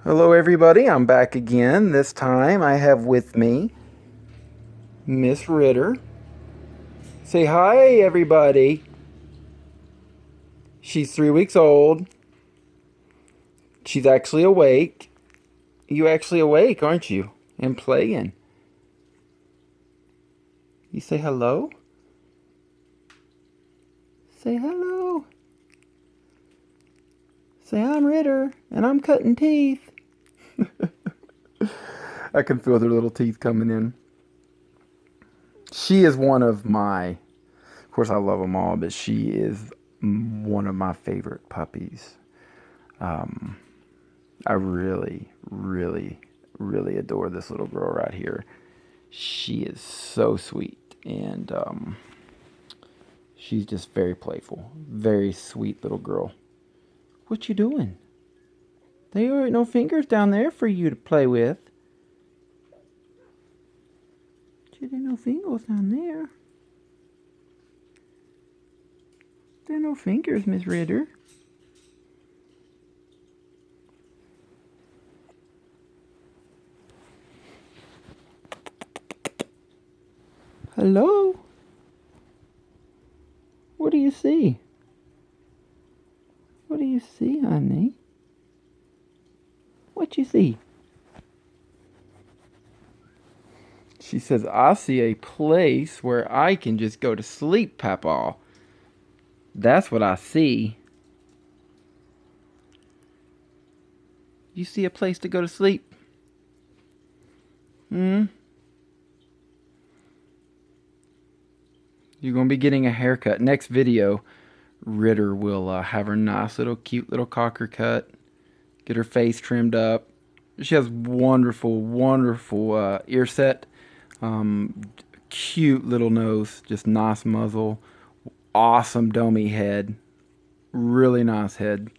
Hello everybody, I'm back again. This time I have with me Miss Ritter. Say hi everybody. She's 3 weeks old. She's actually awake. You actually awake, aren't you? And playing. You say hello? Say hello. Say I'm Ritter and I'm cutting teeth. I can feel their little teeth coming in. She is one of of course I love them all, but she is one of my favorite puppies. Um, I really, really, really adore this little girl right here. She is so sweet, and she's just very playful. Very sweet little girl. What you doing? There ain't no fingers down there for you to play with. There ain't no fingers down there. There are no fingers, Miss Ritter. Hello? What do you see? What do you see, honey? What you see? She says, I see a place where I can just go to sleep, Papa. That's what I see. You see a place to go to sleep? Hmm? You're going to be getting a haircut. Next video, Ritter will have her nice little cute little cocker cut. Get her face trimmed up. She has wonderful, wonderful ear set. Um, Cute little nose. Just nice muzzle. Awesome domey head. Really nice head.